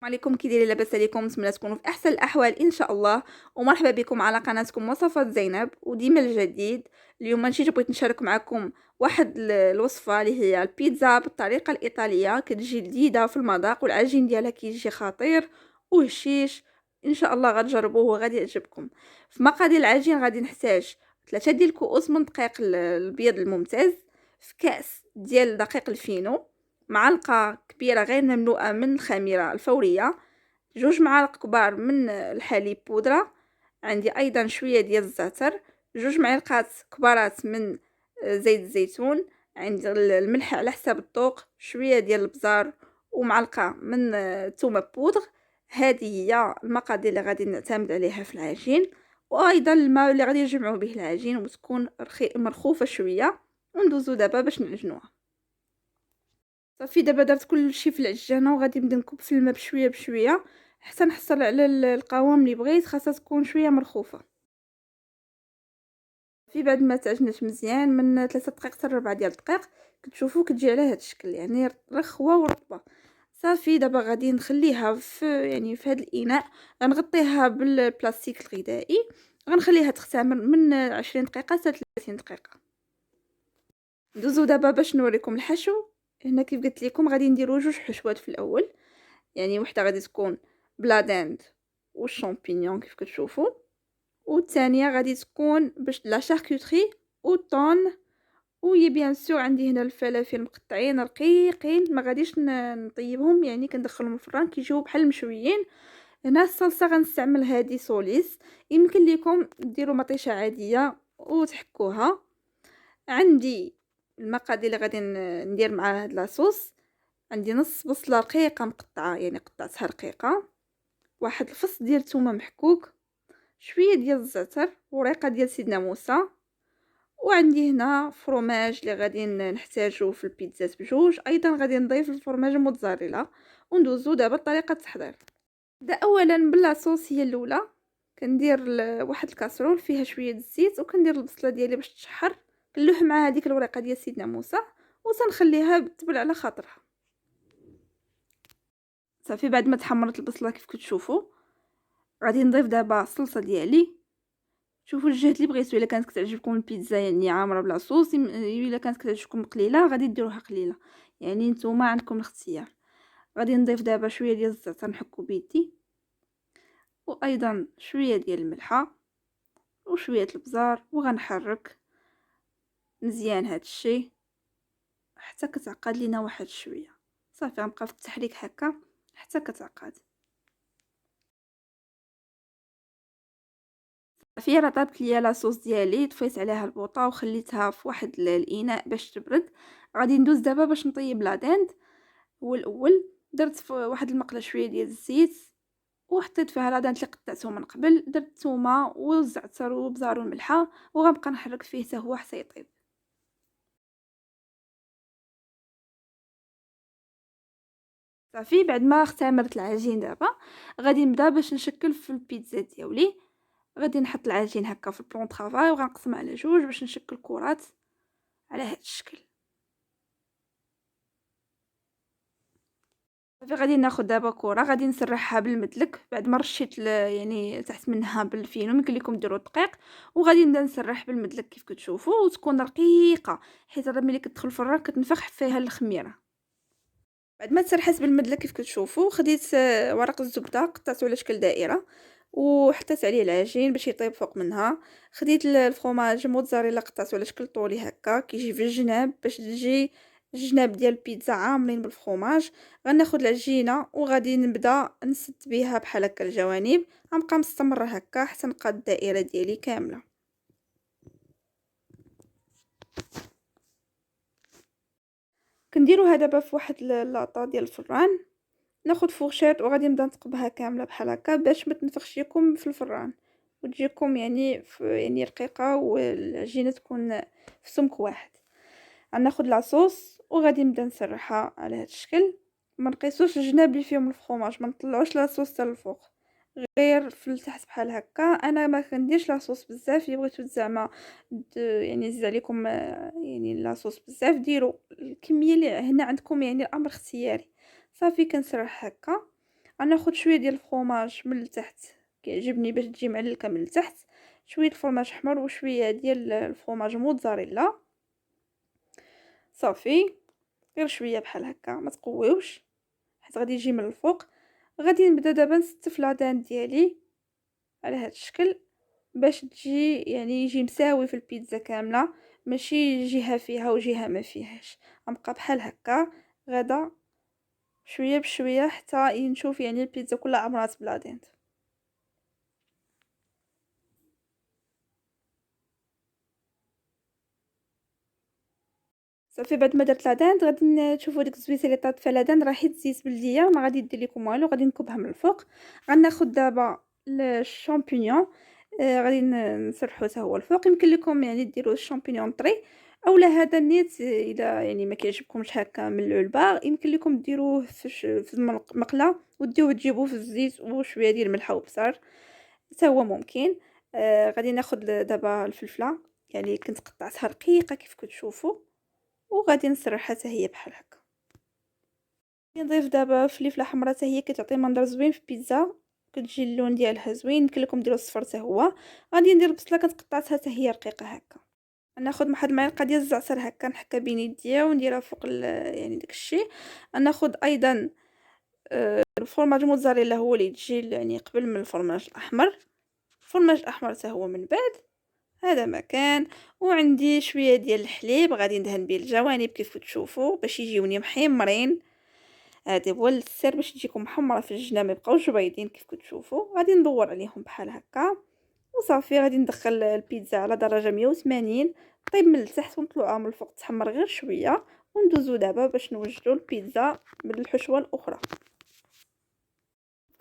عليكم كي دايرين لاباس عليكم؟ نتمنى تكونوا في احسن الاحوال ان شاء الله. ومرحبا بكم على قناتكم وصفات زينب وديما الجديد. اليوم جيت بغيت نشارك معكم واحد الوصفه اللي هي البيتزا بالطريقه الايطاليه، كتجي لذيذه في المذاق والعجين ديالها كيجي خطير وهشيش. ان شاء الله غتجربوه وغادي يعجبكم. في مقادير العجين غادي نحتاج 3 ديال الكؤوس من دقيق الابيض الممتاز، في كاس ديال دقيق الفينو، معلقة كبيرة غير مملوءة من الخميرة الفورية، 2 معالق كبار من الحليب بودرة، عندي أيضا شوية ديال الزعتر، 2 معلقات كبارات من زيت الزيتون، عندي الملح على حساب الذوق، شوية ديال البزار ومعلقة من الثومة بودغ. هذه هي المقادير اللي غادي نعتمد عليها في العجين، وايضا الماء اللي غادي نجمعوا به العجين وتكون مرخوفه شويه. وندوزو دابا باش نعجنوها. صافي دابا درت كلشي في العجانه وغادي نبدا نكب في الماء بشويه بشويه حتى نحصل على القوام اللي بغيت. خاصها تكون شويه مرخوفه. في بعد ما تعجنت مزيان من 3 دقائق حتى 4 ديال الدقائق كتشوفوا كتجي على هذا الشكل، يعني رخوه ورطبه. صافي دابا غادي نخليها في هذا الاناء، غنغطيها بالبلاستيك الغذائي، غنخليها تختمر من 20 دقيقه حتى 30 دقيقه. ندوزو دابا باش نوريكم الحشو. هنا كيف قلت لكم غادي نديرو 2 حشوات في الاول، يعني وحده غادي تكون بلا داند والشامبينيون كيف كتشوفوا، والثانيه غادي تكون باش لا شاركوتري والطون. وي بيان سور عندي هنا الفلافل مقطعين رقيقين، ما غاديش نطيبهم، يعني كندخلهم الفران كيجيو بحال المشويين. هنا الصلصه غنستعمل هذه سوليس، يمكن لكم ديروا مطيشه عاديه وتحكوها. عندي المقادير اللي غادي ندير مع هاد لاصوص. عندي نص بصله رقيقه مقطعه، يعني قطعتها رقيقه، واحد الفص ديال الثومه محكوك، شويه ديال الزعتر وريقه ديال سيدنا موسى. وعندي هنا فروماج اللي غادي نحتاجو في البيتزات بجوج، ايضا غادي نضيف الفرماج الموتزاريلا. وندوزو دابا طريقه التحضير. دا اولا باللاصوص هي الاولى، كندير واحد الكاسرول فيها شويه الزيت وكندير البصله ديالي باش تشحر، كنلوح مع هذيك الورقه ديال سيدنا موسى وتنخليها تبل على خاطرها. صافي بعد ما تحمرت البصله كيف كتشوفوا غادي نضيف دابا الصلصه ديالي. شوفوا الجهد اللي بغيتو، الا كانت كتعجبكم البيتزا يعني عامره بلا صوص، الا كانت كتعجبكم قليله غادي ديروها قليله، يعني نتوما عندكم الاختيار. غادي نضيف دابا شويه ديال الزعتر نحكو بيدي، وايضا شويه ديال الملحه وشويه البزار، وغنحرك مزيان هاد الشيء حتى كتعقد لينا واحد شويه. صافي غنبقى في التحريك هكا حتى كتعقد. صافي راه طابت ليا لاصوص ديالي، طفيت عليها البوطه وخليتها في واحد الاناء باش تبرد. غادي ندوز دابا باش نطيب لا دند. هو الاول درت في واحد المقله شويه ديال الزيت وحطيت فيها لا دند اللي قطعته من قبل، درت الثومه والزعتر والبزار والملحه وغنبقى نحرك فيه حتى هو حتى يطيب. صافي بعد ما اختمرت العجين دابا غادي نبدا باش نشكل في البيتزا ديالي. غادي نحط العجين هكا في البلون طرافاي وغنقسم على جوج باش نشكل كرات على هذا الشكل. صافي غادي ناخذ دابا كره غادي نسرحها بالمدلك بعد ما رشيت يعني تحت منها بالفينو، يمكن لكم ديروا دقيق. وغادي نبدا نسرح بالمدلك كيف كتشوفوا وتكون رقيقه، حيت راه ملي كتدخل الفران كتنفخ فيها الخميره. بعد ما تسرحت بالمدلك كيف كتشوفوا خديت ورق الزبده قطعته على شكل دائره وحطيت عليه العجين باش يطيب فوق منها. خديت الفرomاج موتزاريلا قطعته على شكل طولي هكا كيجي في الجناب باش تجي الجناب ديال البيتزا عامرين بالفرomاج. غناخد العجينه وغادي نبدا نسد بها بحال هكا الجوانب، غنبقى مستمره هكا حتى نلقى الدائره ديالي كامله. كنديروها دابا في واحد لاطا ديال الفران، ناخد فورشيط وغادي نبدا نثقبها كامله بحال هكا باش ما تنفخش لكم في الفران وتجيكم يعني رقيقه والعجينه تكون في سمك واحد. غناخد لاصوص وغادي نبدا نسرحها على هذا الشكل. ما نقيسوش الجناب اللي فيهم الفرomاج، ما نطلعوش لاصوص حتى الفوق، غير في التحت بحال هكا. انا ما كنديرش لاصوص بزاف، الا بغيتو زعما يعني يزيد عليكم يعني لاصوص بزاف ديروا الكميه اللي هنا عندكم، يعني الامر اختياري. صافي كنسرح هكا غناخد شويه ديال الفرomاج من التحت، كيعجبني باش تجي معلكه من التحت، شويه الفرماج حمر وشويه ديال الفرomاج موتزاريلا. صافي، غير شويه بحال هكا، ما تقويوش حيت غادي يجي من الفوق. غادي نبدا دابا نستف لادان ديالي على هذا الشكل باش تجي يعني يجي مساوي في البيتزا كامله، ماشي جهه فيها وجهه ما فيهاش. غنبقى بحال هكا غدا شويه بشويه حتى نشوف يعني البيتزا كلها عمرات بلا دينت. صافي بعد ما درت لادان غادي تشوفوا ديك الزويته اللي طات فيها لادان راه حيت زيت بلديه ما غادي يدير لكم والو، غادي نكبها من الفوق. غناخذ دابا الشامبينيون، غادي نسرحو حتى هو الفوق. يمكن لكم يعني ديروا الشامبينيون طري اولا هذا النيت الا يعني ما كيعجبكمش هكا من العلبه، يمكن لكم ديروه في المقله وديوه تجيبوه في الزيت وشويه ديال الملح وبصر حتى هو ممكن. غادي ناخذ دابا الفلفله يعني كنت قطعتها رقيقه كيف كتشوفوا، وغادي نسرحها حتى هي بحال هكا. نضيف دابا فلفله حمراء حتى هي كتعطي منظر زوين في البيتزا، كتجي اللون ديالها زوين. يمكن لكم ديروا الصفر حتى هو. غادي ندير بصله كتقطعتها حتى هي رقيقه هكا. ناخذ واحد المعلقه ديال الزعتر هكا نحكها بين يديا ونديرها فوق يعني داكشي. ناخذ ايضا الفرماج موتزاريلا هو اللي تجي يعني قبل من الفرماج الاحمر. الفرماج الاحمر حتى هو من بعد هذا مكان. وعندي شويه ديال الحليب غادي ندهن به الجوانب كيف تشوفوا باش يجيوني محمرين. هذا هو السر باش تجيكم محمره في الجناب ما يبقاوش بيضين كيف كتشوفوا. غادي ندور عليهم بحال هكا وصافي. غادي ندخل البيتزا على درجه 180 طيب من التحت ونطلعوها من الفوق تحمر غير شويه. وندوزو دابا باش نوجدوا البيتزا بالحشوه الاخرى.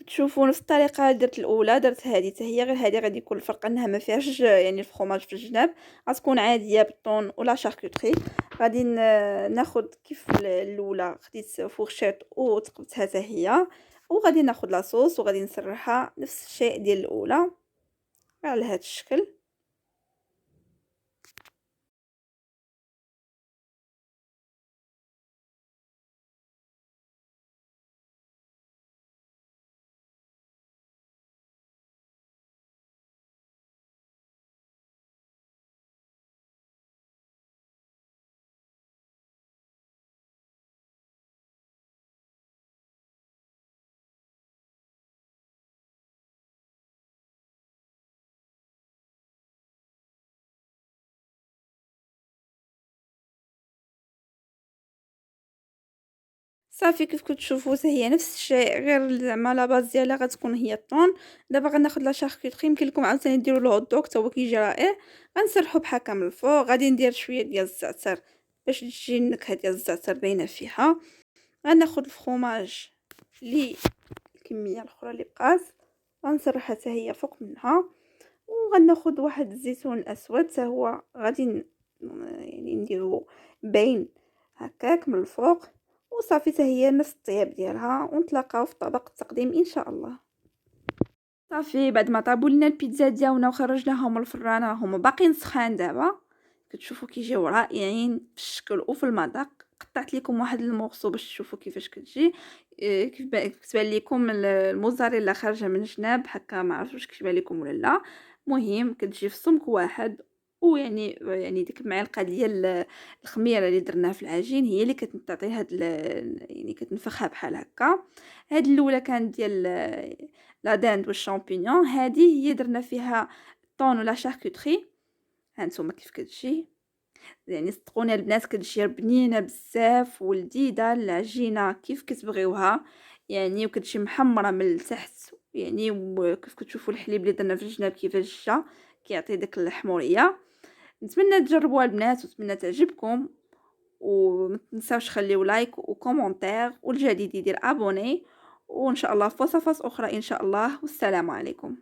تشوفوا نفس الطريقه درت الاولى درت هذه حتى هي، غير هذه غادي يكون الفرق انها ما فيهاش يعني الفرomاج في الجناب، غتكون عاديه بالطون ولا شاركوتري. غادي ناخذ كيف الاولى خديت فورشيط وتقبتها حتى هي، وغادي ناخذ لاصوص وغادي نسرحها نفس الشيء ديال الاولى على هذا الشكل. صافي كيف كتشوفوا حتى هي نفس الشيء غير زعما لا باز ديالها غتكون هي الطون. دابا غناخذ لا شاركوتري، يمكن لكم عاوتاني ديروا له هوت دوغ حتى هو كيجي رائع. غنسرحو بحال هكا من الفوق. غادي ندير شويه ديال الزعتر باش تجي النكهه ديال الزعتر باينه فيها. غناخذ الفرomاج لي الكميه الاخرى اللي بقات غنسرحها حتى هي فوق منها. وغناخذ واحد الزيتون اسود حتى هو غادي يعني نديرو باين هكاك من الفوق. وصافي حتى هي نفس الطياب ديالها ونتلاقاو في طبق التقديم ان شاء الله. صافي بعد ما طابوا لنا البيتزا ديالنا وخرجناهم من الفران راهم باقيين سخان دابا كتشوفوا كيجيو رائعين في الشكل وفي المذاق. قطعت لكم واحد المورسو باش تشوفوا كيفاش كتجي. كيف كتبان لكم الموزاريلا خارجه من الجناب هكا، ما عرفتش واش كتبان لكم ولا لا. مهم كتجي في سمك واحد. ويعني ديك المعلقه ديال الخميره اللي درناها في العجين هي اللي كتعطي هاد يعني كتنفخها بحال هكا. هاد الاولى كانت ديال لا داند والشامبينيون، هذه هي درنا فيها طون ولا شاركوتري. هانتوما كيف كتجي يعني صدقوني البنات كتجي بنينه بزاف ولذيذه. العجينه كيف كتبغيوها يعني وكتجي محمره من التحت يعني. وكيف كتشوفوا الحليب اللي درنا في الجناب كيفاش جا كيعطي داك الحموريه. نتمنى تجربوها البنات ونتمنى تعجبكم. وما تنساوش خليو لايك وكومونتير والجديد يدير ابوني. وان شاء الله في وصفات اخرى ان شاء الله، والسلام عليكم.